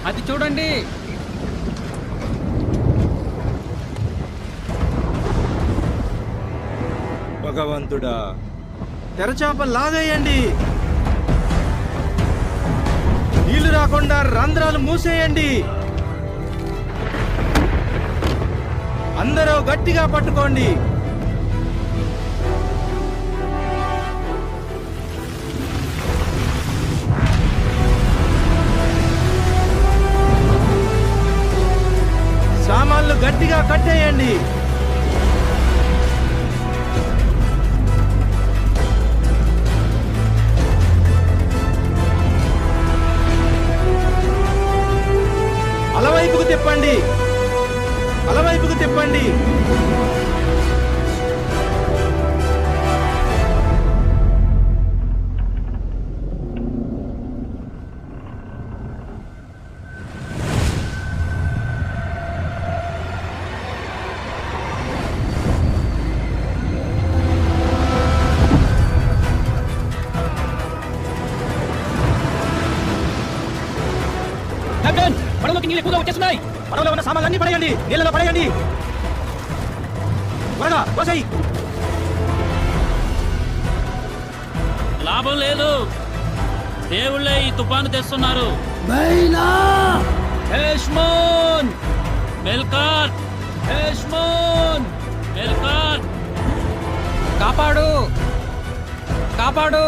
అది చూడండి. భగవంతుడా, తెరచాప లాగేయండి. నీళ్లు రాకుండా రంధ్రాలు మూసేయండి. అందరూ గట్టిగా పట్టుకోండి. సామాన్లు గట్టిగా కట్టేయండి. అలవైపుకు తిప్పండి, అలవైపుకు తిప్పండి. పడవలోకి నీళ్ళు ఎక్కువగా వచ్చేస్తున్నాయి. పడవలో ఉన్న సామాన్లన్నీ పడేయండి, నీళ్ళలో పడేయండి. త్వరగా పోసేయ్. లాభం లేదు, దేవుళ్ళే ఈ తుఫాను తెస్తున్నారు. హేష్మోన్ మెల్కార్, హేష్మోన్ మెల్కార్, కాపాడు, కాపాడు.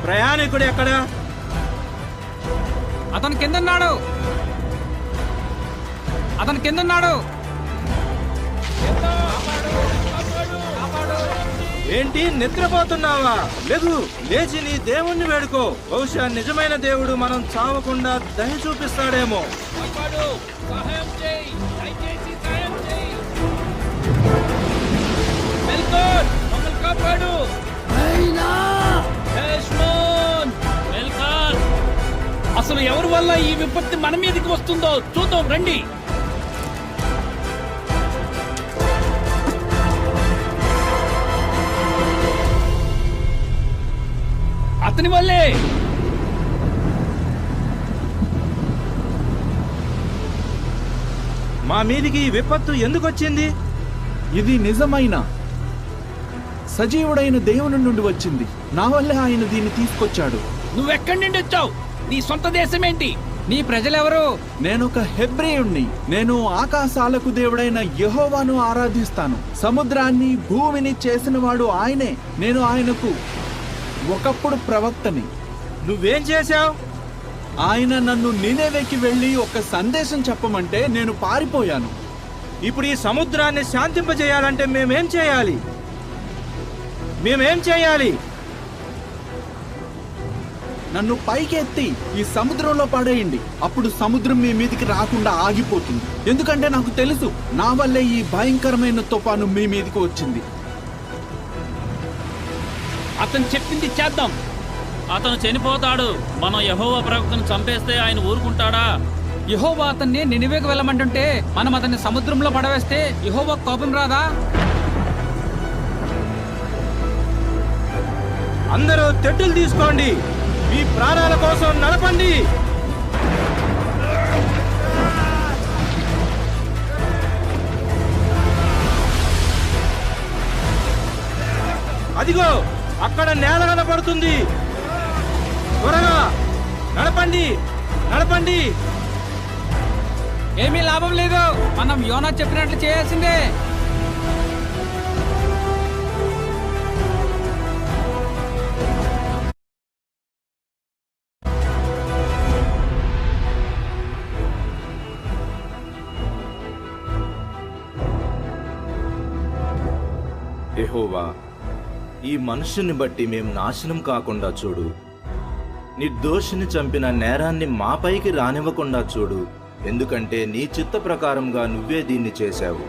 ప్రయాణికుడు ఎక్కడ? అతను కిందన్నాడు, అతను కిందన్నాడు. ఏంటి, నిద్రపోతున్నావా? లేగు, లేచి నీ దేవుణ్ణి వేడుకో. బహుశా నిజమైన దేవుడు మనం చావకుండా దయ చూపిస్తాడేమో. అసలు ఎవరి వల్ల ఈ విపత్తి మన మీదకి వస్తుందో చూద్దాం రండి. అతని వల్లే. మా మీదికి ఈ విపత్తు ఎందుకు వచ్చింది? ఇది నిజమైన సజీవుడైన దేవుని నుండి వచ్చింది. నా వల్లే ఆయన దీన్ని తీసుకొచ్చాడు. నువ్వెక్కడి నుండి వచ్చావు? నీ సొంత దేశమేంటి? నీ ప్రజలెవరు? నేనొక హెబ్రేయుణ్ణి. నేను ఆకాశాలకు దేవుడైన యెహోవాను ఆరాధిస్తాను. సముద్రాన్ని భూమిని చేసినవాడు ఆయనే. నేను ఆయనకు ఒకప్పుడు ప్రవక్తని. నువ్వేం చేశావు? ఆయన నన్ను నినెవెకి వెళ్ళి ఒక సందేశం చెప్పమంటే నేను పారిపోయాను. ఇప్పుడు ఈ సముద్రాన్ని శాంతింపజేయాలంటే మేమేం చేయాలి? మేమేం చేయాలి? నన్ను పైకెత్తి ఈ సముద్రంలో పడేయండి. అప్పుడు సముద్రం మీ మీదికి రాకుండా ఆగిపోతుంది. ఎందుకంటే నాకు తెలుసు, నా వల్లే ఈ భయంకరమైన తుఫాను మీ మీదికి వచ్చింది. అతను చెప్పింది చేద్దాం. అతను చనిపోతాడు. మనం యెహోవా ప్రవక్తను చంపేస్తే ఆయన ఊరుకుంటాడా? యెహోవా అతన్ని నినివేకి వెళ్ళమంటుంటే మనం అతన్ని సముద్రంలో పడవేస్తే యెహోవా కోపం రాదా? అందరూ తెడ్డులు తీసుకోండి, మీ ప్రాణాల కోసం నడపండి. అదిగో అక్కడ నేల కనపడుతుంది. త్వరగా నడపండి, నడపండి. ఏమీ లాభం లేదు, మనం యోనా చెప్పినట్లు చేయాల్సిందే. యెహోవా, ఈ మనుషుని బట్టి మేం నాశనం కాకుండా చూడు. నిర్దోషిని చంపిన నేరాన్ని మాపైకి రానివ్వకుండా చూడు. ఎందుకంటే నీ చిత్త ప్రకారంగా నువ్వే దీన్ని చేశావు.